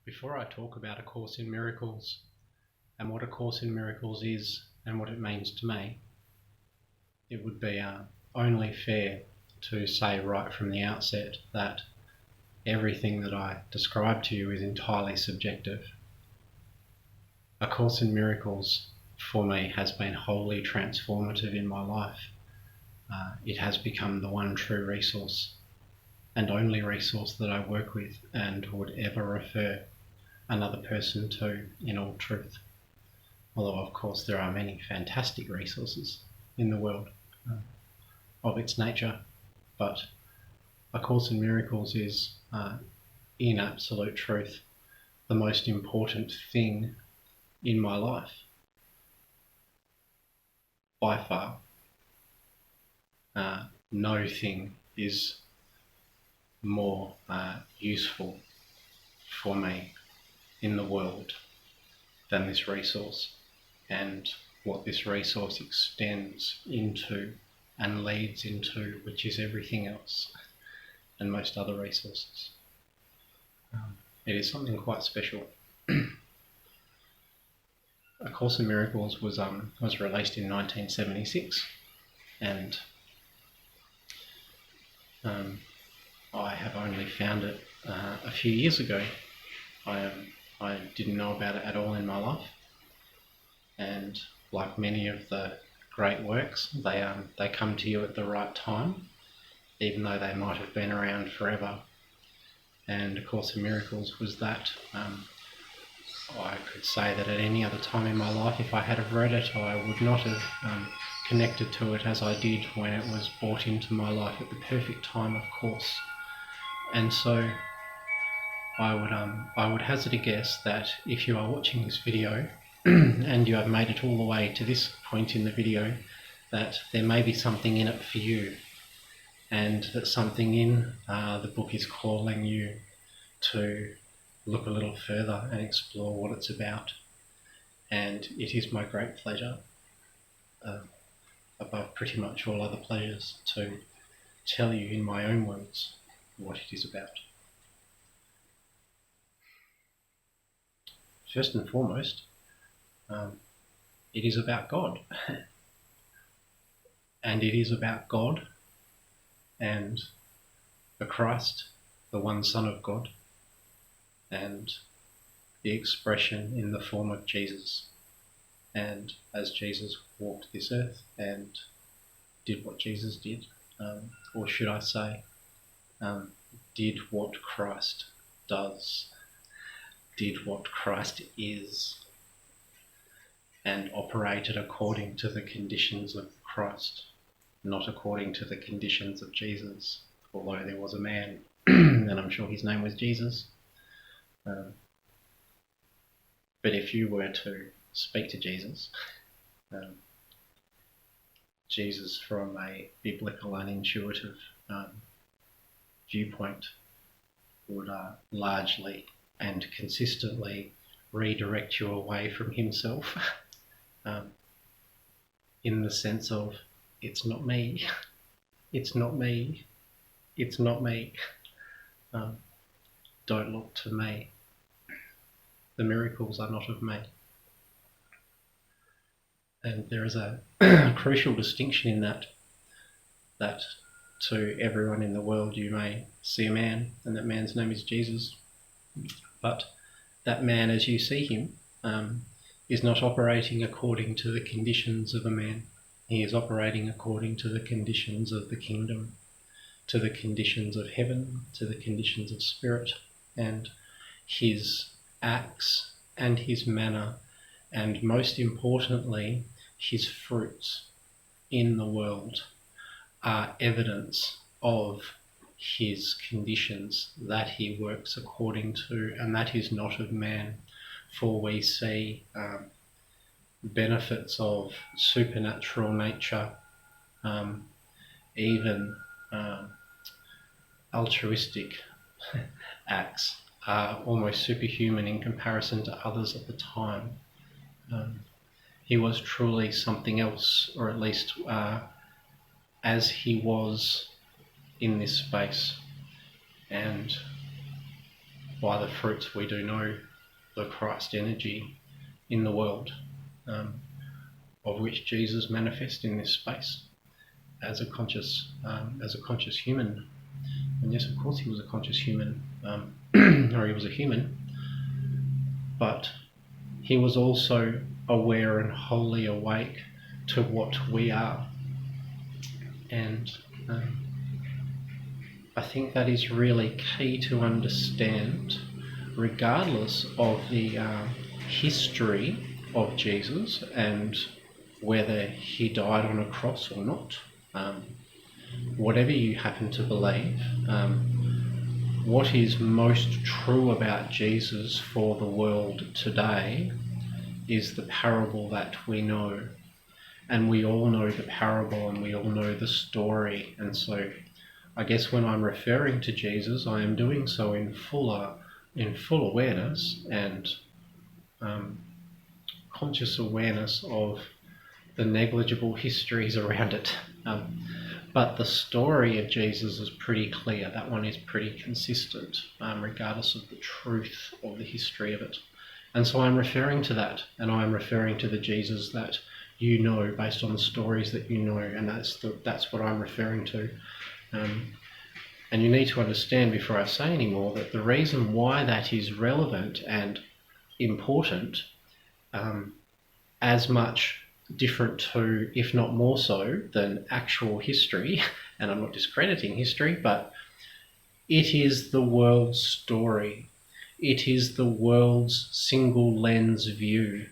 Before I talk about A Course in Miracles and what A Course in Miracles is and what it means to me, it would be only fair to say right from the outset that everything that I describe to you is entirely subjective. A Course in Miracles for me has been wholly transformative in my life. It has become the one true resource and only resource that I work with and would ever refer another person to in all truth. Although of course there are many fantastic resources in the world of its nature, but A Course in Miracles is in absolute truth the most important thing in my life by far. No thing is more useful for me in the world than this resource and what this resource extends into and leads into, which is everything else and most other resources. It is something quite special. A Course in Miracles was released in 1976, and I have only found it a few years ago. I didn't know about it at all in my life, and like many of the great works, they come to you at the right time, even though they might have been around forever. And A Course in Miracles was that. I could say that at any other time in my life, if I had have read it, I would not have connected to it as I did when it was brought into my life at the perfect time, of course. And so I would hazard a guess that if you are watching this video and you have made it all the way to this point in the video, that there may be something in it for you, and that something in the book is calling you to look a little further and explore what it's about. And it is my great pleasure, above pretty much all other pleasures, to tell you in my own words what it is about. First and foremost, it is about God. And it is about God and the Christ, the one Son of God, and the expression in the form of Jesus. And as Jesus walked this earth and did what Jesus did, or should I say, did what Christ does, did what Christ is, and operated according to the conditions of Christ, not according to the conditions of Jesus, although there was a man, and I'm sure his name was Jesus. But if you were to speak to Jesus, Jesus from a biblical and intuitive viewpoint would largely and consistently redirect you away from himself, in the sense of, it's not me, it's not me, it's not me, don't look to me. The miracles are not of me. And there is a crucial distinction in that to everyone in the world you may see a man, and that man's name is Jesus, but that man as you see him is not operating according to the conditions of a man. He is operating according to the conditions of the kingdom, to the conditions of heaven, to the conditions of spirit, and his acts and his manner, and most importantly his fruits in the world, are evidence of his conditions that he works according to, and that is not of man. For we see benefits of supernatural nature, even altruistic acts are almost superhuman in comparison to others at the time. He was truly something else, or at least as he was in this space. And by the fruits we do know the Christ energy in the world, of which Jesus manifests in this space as a conscious human. And yes, of course, he was a conscious human, or he was a human, but he was also aware and wholly awake to what we are. And I think that is really key to understand, regardless of the history of Jesus and whether he died on a cross or not. Whatever you happen to believe, what is most true about Jesus for the world today is the parable that we know. And we all know the parable and we all know the story. And so I guess when I'm referring to Jesus, I am doing so in full awareness and conscious awareness of the negligible histories around it. But the story of Jesus is pretty clear. That one is pretty consistent, regardless of the truth of the history of it. And so I'm referring to that, and I'm referring to the Jesus that you know based on the stories that you know, and that's what I'm referring to. And you need to understand before I say any more that the reason why that is relevant and important, as much different to, if not more so, than actual history, and I'm not discrediting history, but it is the world's story. It is the world's single lens view.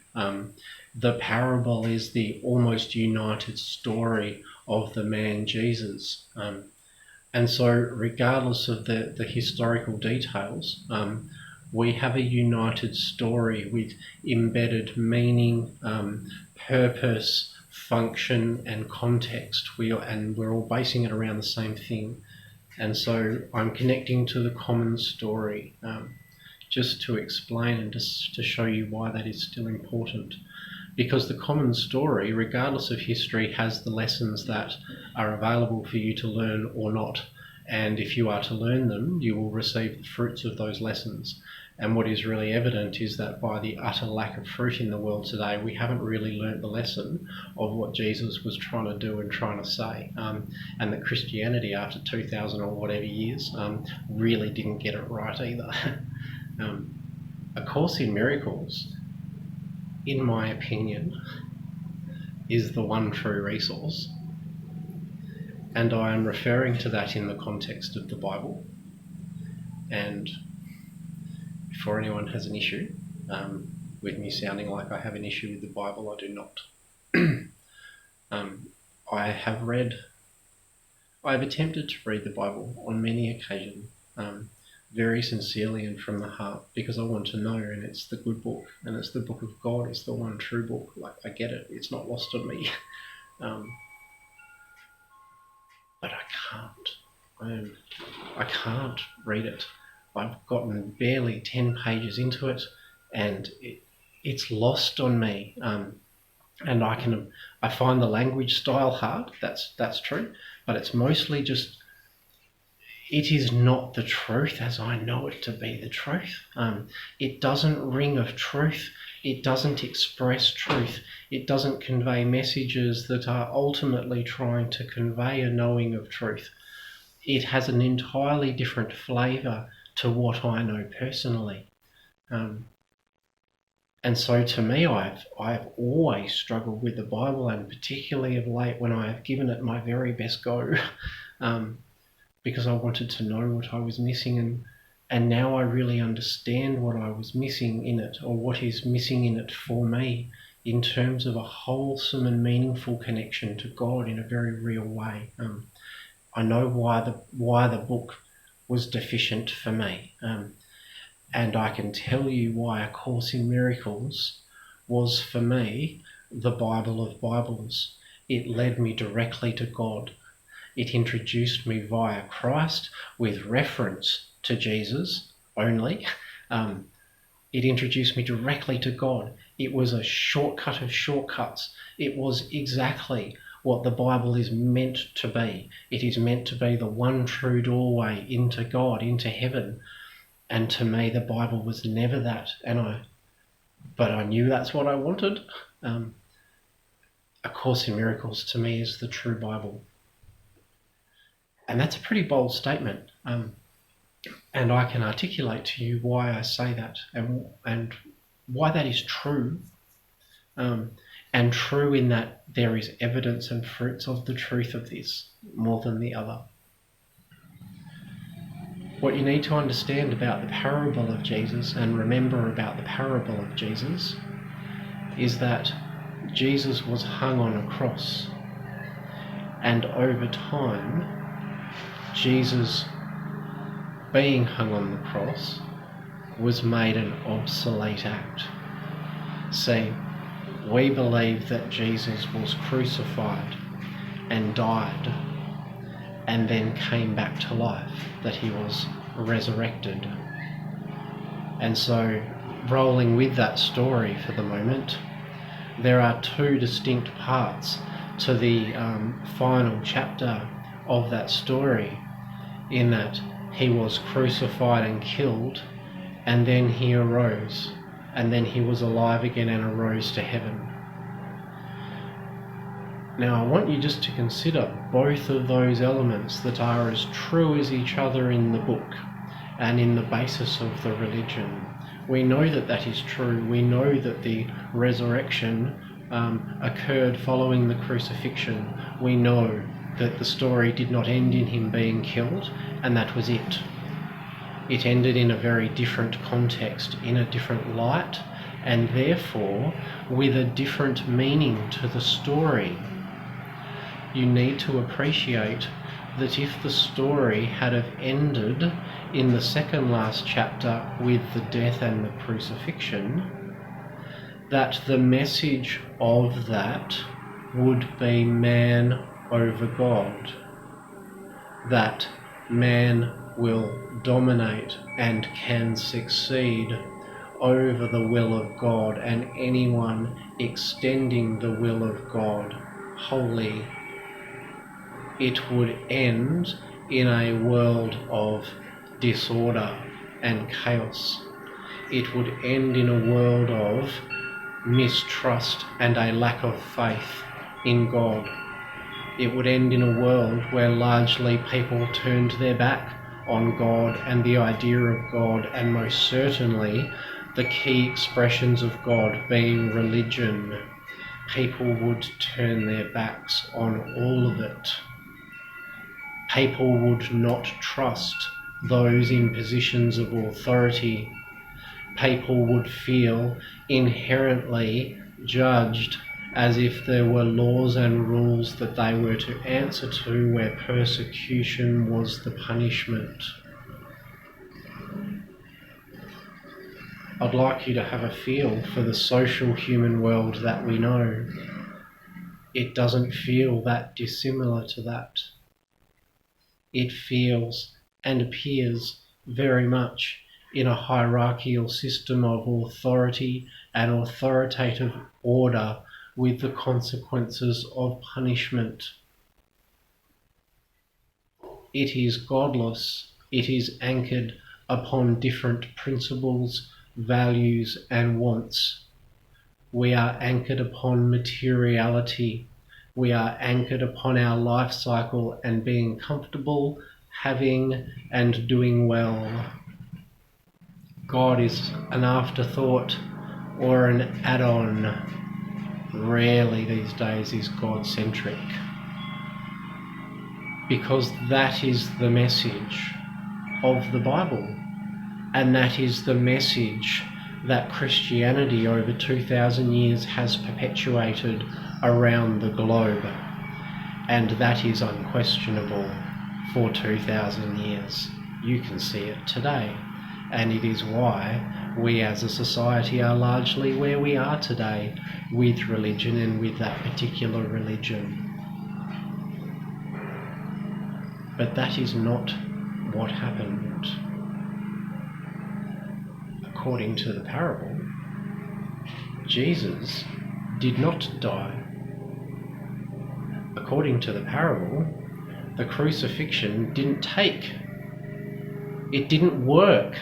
The parable is the almost united story of the man Jesus. And so regardless of the historical details, we have a united story with embedded meaning, purpose, function, and context. And we're all basing it around the same thing. And so I'm connecting to the common story, just to explain and just to show you why that is still important. Because the common story, regardless of history, has the lessons that are available for you to learn or not. And if you are to learn them, you will receive the fruits of those lessons. And what is really evident is that by the utter lack of fruit in the world today, we haven't really learnt the lesson of what Jesus was trying to do and trying to say. And that Christianity, after 2,000 or whatever years, really didn't get it right either. A Course in Miracles, in my opinion, is the one true resource. And I am referring to that in the context of the Bible. And before anyone has an issue with me sounding like I have an issue with the Bible, I do not. I've attempted to read the Bible on many occasions, very sincerely and from the heart, because I want to know, and it's the good book, and it's the book of God, it's the one true book. Like, I get it, it's not lost on me. But I can't read it. I've gotten barely 10 pages into it, and it's lost on me. And I find the language style hard. That's true, but it's mostly just, it is not the truth as I know it to be the truth. It doesn't ring of truth. It doesn't express truth. It doesn't convey messages that are ultimately trying to convey a knowing of truth. It has an entirely different flavour to what I know personally. And so to me, I've always struggled with the Bible, and particularly of late when I have given it my very best go, because I wanted to know what I was missing, and now I really understand what I was missing in it, or what is missing in it for me, in terms of a wholesome and meaningful connection to God in a very real way. I know why the book was deficient for me, and I can tell you why A Course in Miracles was for me the Bible of Bibles. It led me directly to God. It introduced me via Christ with reference to Jesus only. It introduced me directly to God. It was a shortcut of shortcuts. It was exactly what the Bible is meant to be. It is meant to be the one true doorway into God, into heaven. And to me, the Bible was never that. But I knew that's what I wanted. A Course in Miracles to me is the true Bible. And that's a pretty bold statement. And I can articulate to you why I say that and why that is true. And true in that there is evidence and fruits of the truth of this more than the other. What you need to understand about the parable of Jesus and remember about the parable of Jesus is that Jesus was hung on a cross. And over time, Jesus being hung on the cross was made an obsolete act. See, we believe that Jesus was crucified and died and then came back to life, that he was resurrected. And so, rolling with that story for the moment, there are two distinct parts to the final chapter of that story, in that he was crucified and killed, and then he arose, and then he was alive again and arose to heaven. Now I want you just to consider both of those elements that are as true as each other in the book and in the basis of the religion. We know that that is true. We know that the resurrection occurred following the crucifixion. We know that the story did not end in him being killed, and that was it. It ended in a very different context, in a different light, and therefore with a different meaning to the story. You need to appreciate that if the story had have ended in the second last chapter with the death and the crucifixion, that the message of that would be man over God, that man will dominate and can succeed over the will of God, and anyone extending the will of God wholly. It would end in a world of disorder and chaos. It would end in a world of mistrust and a lack of faith in God. It would end in a world where largely people turned their back on God and the idea of God, and most certainly the key expressions of God being religion. People would turn their backs on all of it. People would not trust those in positions of authority. People would feel inherently judged, as if there were laws and rules that they were to answer to, where persecution was the punishment. I'd like you to have a feel for the social human world that we know. It doesn't feel that dissimilar to that. It feels and appears very much in a hierarchical system of authority and authoritative order, with the consequences of punishment. It is godless. It is anchored upon different principles, values, and wants. We are anchored upon materiality. We are anchored upon our life cycle and being comfortable, having, and doing well. God is an afterthought or an add-on. Rarely these days is God-centric, because that is the message of the Bible, and that is the message that Christianity over 2,000 years has perpetuated around the globe, and that is unquestionable for 2,000 years. You can see it today, and it is why we as a society are largely where we are today with religion and with that particular religion. But that is not what happened. According to the parable, Jesus did not die. According to the parable, the crucifixion didn't take. It didn't work.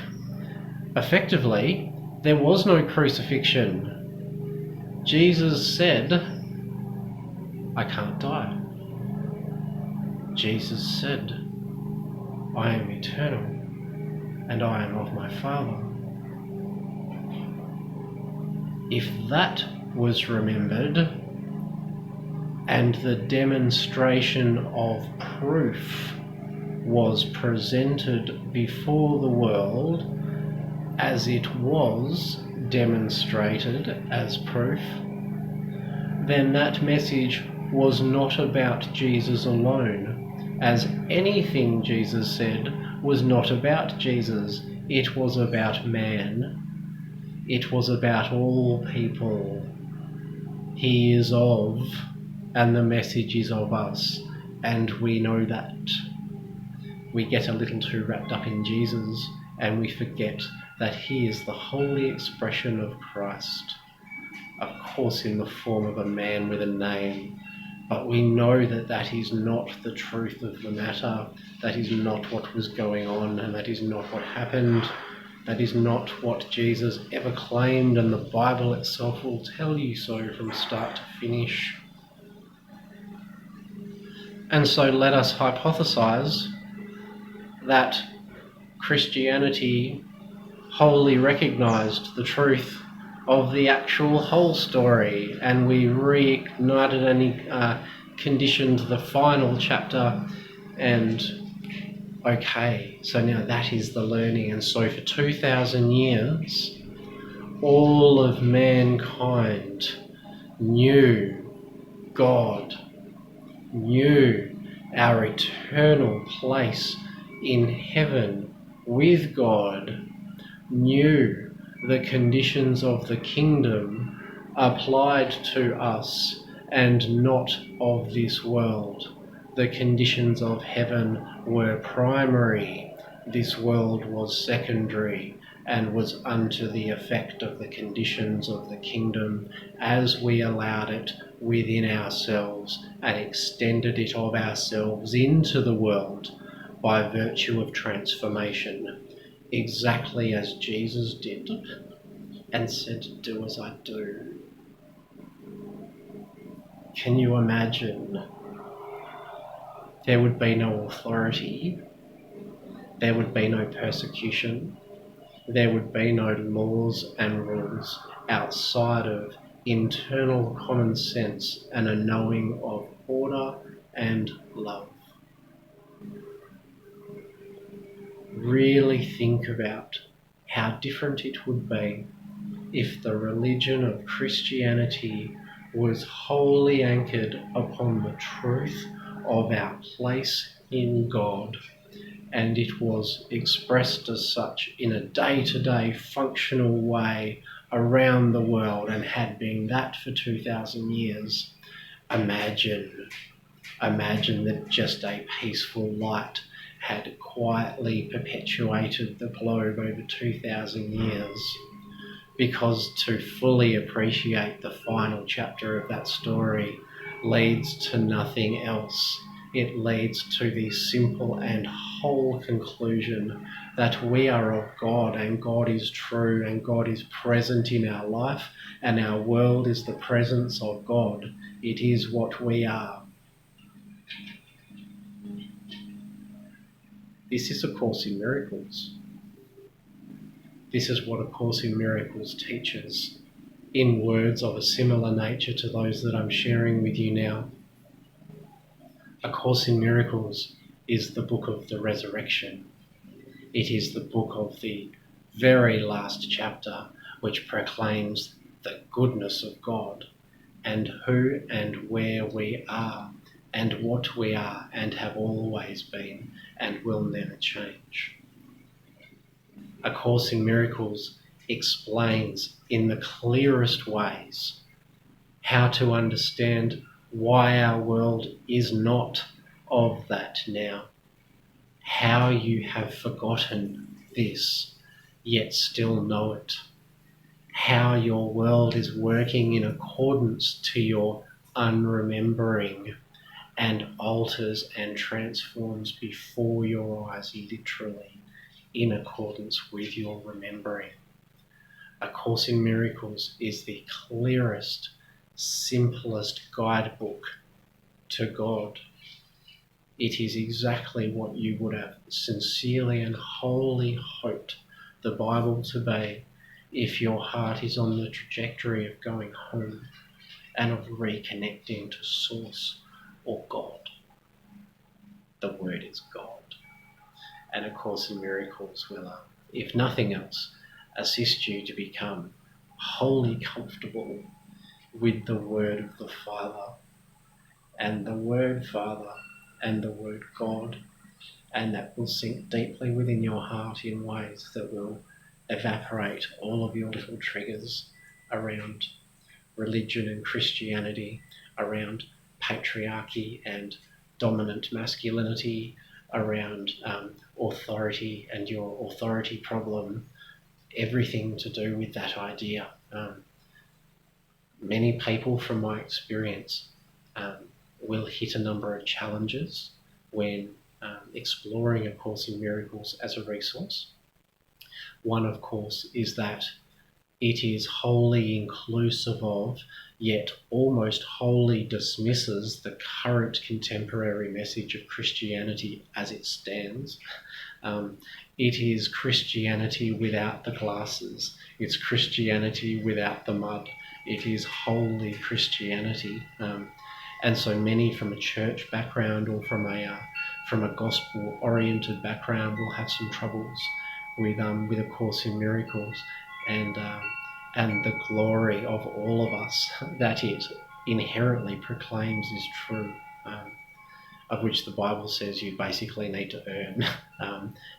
Effectively, there was no crucifixion. Jesus said, I can't die. Jesus said, I am eternal, and I am of my Father. If that was remembered, and the demonstration of proof was presented before the world as it was demonstrated as proof, then that message was not about Jesus alone, as anything Jesus said was not about Jesus. It was about man. It was about all people. He is of, and the message is of us, and we know that. We get a little too wrapped up in Jesus, and we forget that he is the holy expression of Christ, of course in the form of a man with a name, but we know that that is not the truth of the matter. That is not what was going on, and that is not what happened. That is not what Jesus ever claimed, and the Bible itself will tell you so from start to finish. And so let us hypothesize that Christianity wholly recognized the truth of the actual whole story, and we reignited and conditioned the final chapter, and okay, so now that is the learning. And so for 2,000 years, all of mankind knew God, knew our eternal place in heaven with God, knew the conditions of the kingdom applied to us and not of this world. The conditions of heaven were primary, this world was secondary, and was unto the effect of the conditions of the kingdom as we allowed it within ourselves and extended it of ourselves into the world by virtue of transformation, exactly as Jesus did and said, do as I do. Can you imagine? There would be no authority, there would be no persecution, there would be no laws and rules outside of internal common sense and a knowing of order and love. Really think about how different it would be if the religion of Christianity was wholly anchored upon the truth of our place in God, and it was expressed as such in a day-to-day functional way around the world, and had been that for 2,000 years. Imagine that just a peaceful light had quietly perpetuated the globe over 2,000 years. Because to fully appreciate the final chapter of that story leads to nothing else. It leads to the simple and whole conclusion that we are of God, and God is true, and God is present in our life, and our world is the presence of God. It is what we are. This is A Course in Miracles. This is what A Course in Miracles teaches in words of a similar nature to those that I'm sharing with you now. A Course in Miracles is the book of the resurrection. It is the book of the very last chapter, which proclaims the goodness of God and who and where we are and what we are and have always been and will never change. A Course in Miracles explains in the clearest ways how to understand why our world is not of that now, how you have forgotten this, yet still know it, how your world is working in accordance to your unremembering and alters and transforms before your eyes, literally, in accordance with your remembering. A Course in Miracles is the clearest, simplest guidebook to God. It is exactly what you would have sincerely and wholly hoped the Bible to be if your heart is on the trajectory of going home and of reconnecting to Source or God. The word is God. And A Course in Miracles will, if nothing else, assist you to become wholly comfortable with the word of the Father, and the word Father and the word God, and that will sink deeply within your heart in ways that will evaporate all of your little triggers around religion and Christianity, around patriarchy and dominant masculinity, around authority and your authority problem, everything to do with that idea. Many people, from my experience, will hit a number of challenges when exploring A Course in Miracles as a resource. One, of course, is that it is wholly inclusive of, yet almost wholly dismisses the current contemporary message of Christianity as it stands. It is Christianity without the glasses. It's Christianity without the mud. It is wholly Christianity. And so many from a church background or from a gospel-oriented background will have some troubles with A Course in Miracles and the glory of all of us that it inherently proclaims is true, of which the Bible says you basically need to earn,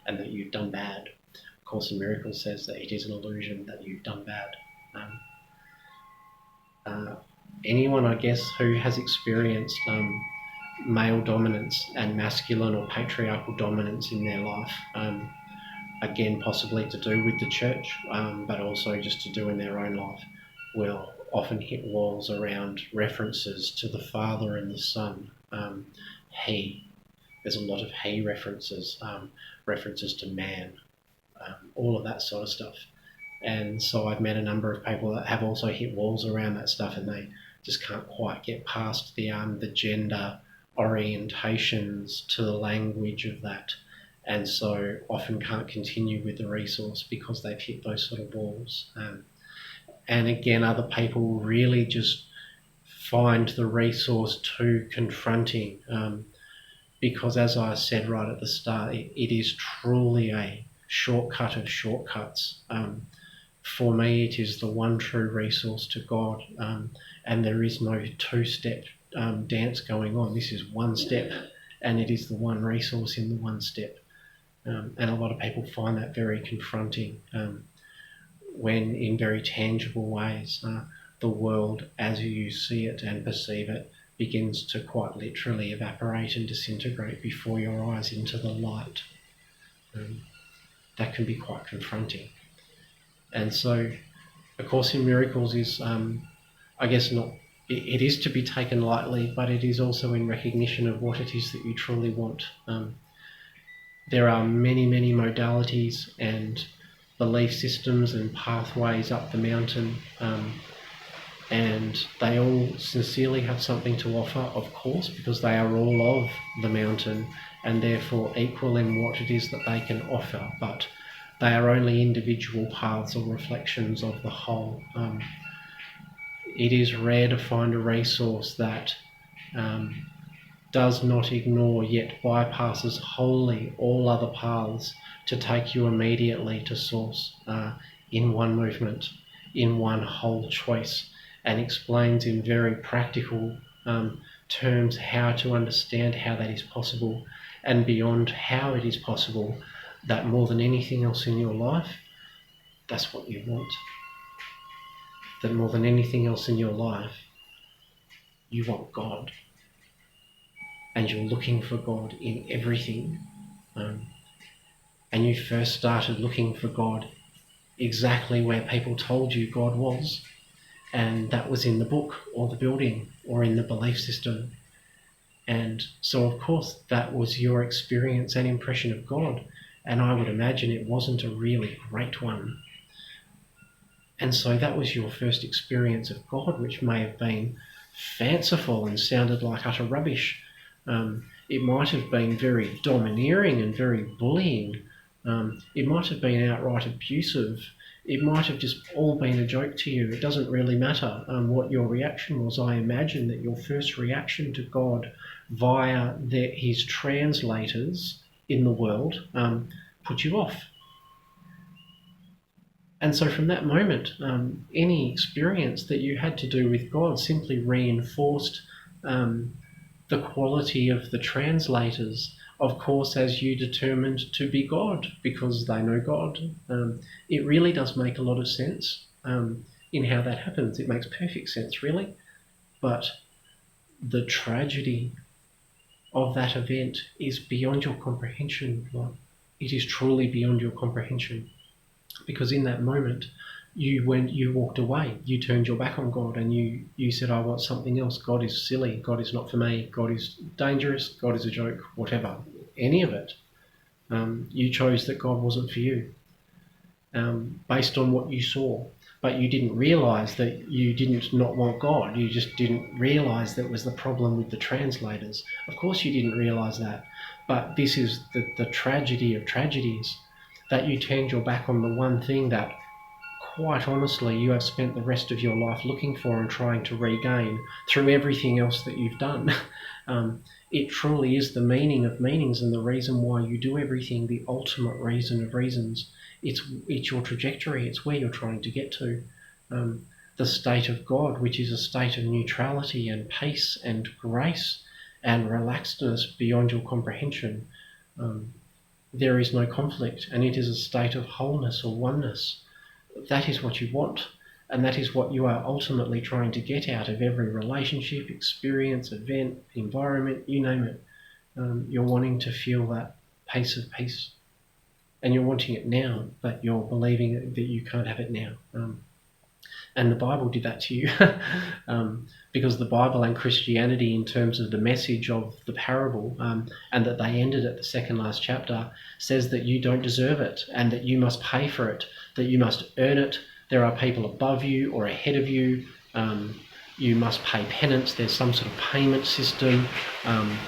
and that you've done bad. A Course in Miracles says that it is an illusion that you've done bad. Anyone, I guess, who has experienced male dominance and masculine or patriarchal dominance in their life, again, possibly to do with the church, but also just to do in their own life, will often hit walls around references to the Father and the Son. He. There's a lot of he references, references to man, all of that sort of stuff. And so I've met a number of people that have also hit walls around that stuff, and they just can't quite get past the gender orientations to the language of that, and so often can't continue with the resource because they've hit those sort of walls. And again, other people really just find the resource too confronting, because as I said right at the start, it is truly a shortcut of shortcuts. For me, it is the one true resource to God, and there is no two-step dance going on. This is one step, and it is the one resource in the one step. And a lot of people find that very confronting when, in very tangible ways, the world as you see it and perceive it begins to quite literally evaporate and disintegrate before your eyes into the light. That can be quite confronting. And so A Course in Miracles is, I guess, not, it is to be taken lightly, but it is also in recognition of what it is that you truly want. There are many, many modalities and belief systems and pathways up the mountain, and they all sincerely have something to offer, of course, because they are all of the mountain and therefore equal in what it is that they can offer, but they are only individual paths or reflections of the whole. It is rare to find a resource that does not ignore yet bypasses wholly all other paths to take you immediately to Source in one movement, in one whole choice, and explains in very practical terms how to understand how that is possible, and beyond how it is possible, that more than anything else in your life, that's what you want. That more than anything else in your life, you want God. And you're looking for God in everything. And you first started looking for God exactly where people told you God was. And that was in the book or the building or in the belief system. And so, of course, that was your experience and impression of God. and I would imagine it wasn't a really great one. And so that was your first experience of God, which may have been fanciful and sounded like utter rubbish. It might have been very domineering and very bullying. It might have been outright abusive. It might have just all been a joke to you. It doesn't really matter what your reaction was. I imagine that your first reaction to God via his translators in the world put you off. And so from that moment, any experience that you had to do with God simply reinforced the quality of the translators, of course, as you determined to be God, because they know God. It really does make a lot of sense in how that happens. It makes perfect sense, really. But the tragedy of that event is beyond your comprehension. It is truly beyond your comprehension. Because in that moment, you walked away, you turned your back on God, and you said, I want something else. God is silly. God is not for me. God is dangerous. God is a joke, whatever. Any of it. You chose that God wasn't for you based on what you saw. But you didn't realise that you didn't not want God. You just didn't realise that was the problem with the translators. Of course you didn't realise that. But this is the tragedy of tragedies, that you turned your back on the one thing that, quite honestly, you have spent the rest of your life looking for and trying to regain through everything else that you've done. It truly is the meaning of meanings and the reason why you do everything, the ultimate reason of reasons. It's your trajectory, it's where you're trying to get to. The state of God, which is a state of neutrality and peace and grace and relaxedness beyond your comprehension. There is no conflict, and it is a state of wholeness or oneness. That is what you want, and that is what you are ultimately trying to get out of every relationship, experience, event, environment, you name it. You're wanting to feel that pace of peace, and you're wanting it now, but you're believing that you can't have it now. And the Bible did that to you, because the Bible and Christianity, in terms of the message of the parable, and that they ended at the second last chapter, says that you don't deserve it and that you must pay for it, that you must earn it. There are people above you or ahead of you. You must pay penance. There's some sort of payment system.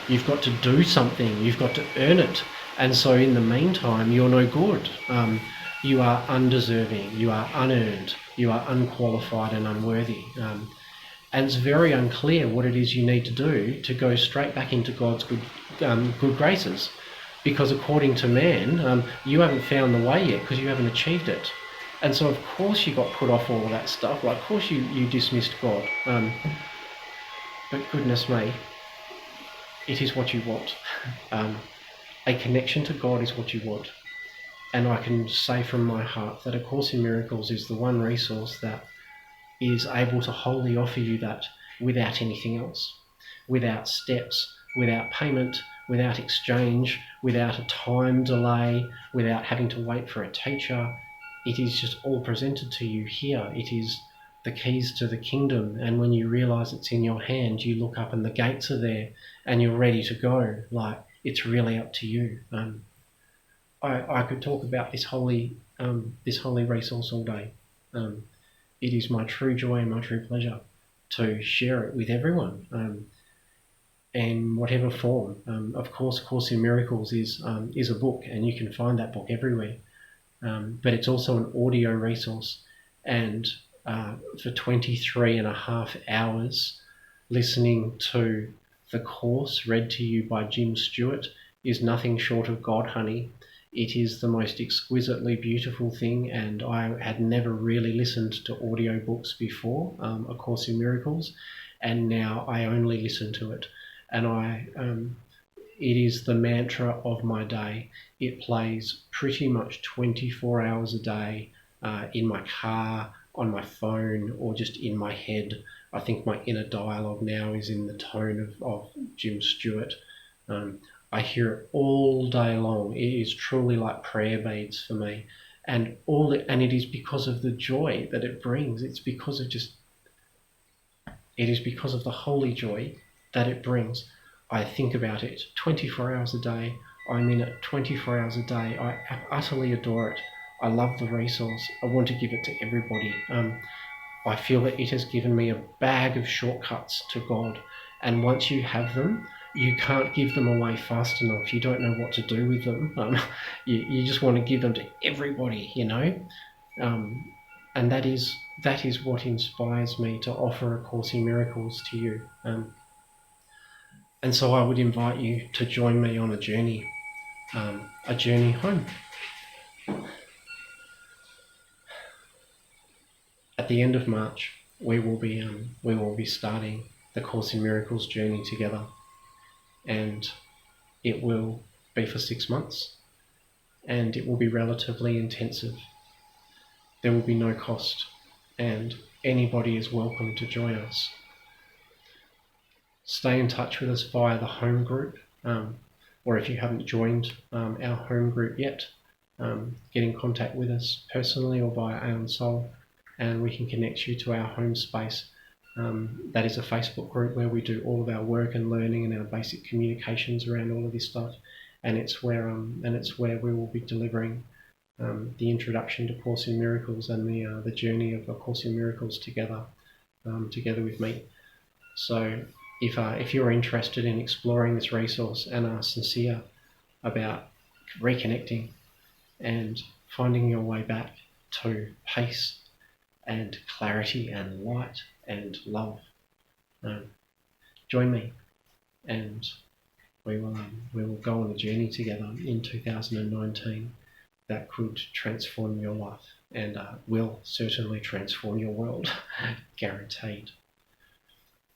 You've got to do something. You've got to earn it. And so in the meantime, you're no good. You are undeserving. You are unearned. You are unqualified and unworthy. And it's very unclear what it is you need to do to go straight back into God's good graces. Because according to man, you haven't found the way yet because you haven't achieved it. And so of course you got put off all of that stuff. Like, of course you dismissed God. But goodness me, it is what you want. A connection to God is what you want. And I can say from my heart that A Course in Miracles is the one resource that is able to wholly offer you that without anything else, without steps, without payment, without exchange, without a time delay, without having to wait for a teacher. It is just all presented to you here. It is the keys to the kingdom, and when you realise it's in your hand, you look up and the gates are there and you're ready to go. Like, it's really up to you. I could talk about this holy resource all day. It is my true joy and my true pleasure to share it with everyone, in whatever form. Of course, Course in Miracles is a book, and you can find that book everywhere. But it's also an audio resource, and for 23 and a half hours, listening to the course read to you by Jim Stewart is nothing short of God, honey. It is the most exquisitely beautiful thing, and I had never really listened to audiobooks before, A Course in Miracles, and now I only listen to it. And it is the mantra of my day. It plays pretty much 24 hours a day, in my car, on my phone, or just in my head. I think my inner dialogue now is in the tone of Jim Stewart. I hear it all day long. It is truly like prayer beads for me, and it is because of the joy that it brings. It is because of the holy joy that it brings. I think about it 24 hours a day. I'm in it 24 hours a day. I utterly adore it. I love the resource. I want to give it to everybody. I feel that it has given me a bag of shortcuts to God. And once you have them, you can't give them away fast enough. You don't know what to do with them. You just want to give them to everybody, you know. And that is what inspires me to offer A Course in Miracles to you. And so I would invite you to join me on a journey home. At the end of March, we will be starting the Course in Miracles journey together, and it will be for 6 months, and it will be relatively intensive. There will be no cost, and anybody is welcome to join us. Stay in touch with us via the home group, or if you haven't joined our home group yet, get in contact with us personally or via ACiM Soul, and we can connect you to our home space. That is a Facebook group where we do all of our work and learning and our basic communications around all of this stuff, and it's where we will be delivering the introduction to Course in Miracles and the journey of A Course in Miracles together with me. So if you're interested in exploring this resource and are sincere about reconnecting and finding your way back to peace and clarity and light and love, join me, and we will go on a journey together in 2019 that could transform your life and will certainly transform your world, guaranteed.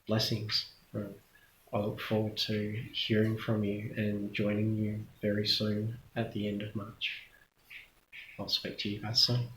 Blessings. I look forward to hearing from you and joining you very soon at the end of March. I'll speak to you guys soon.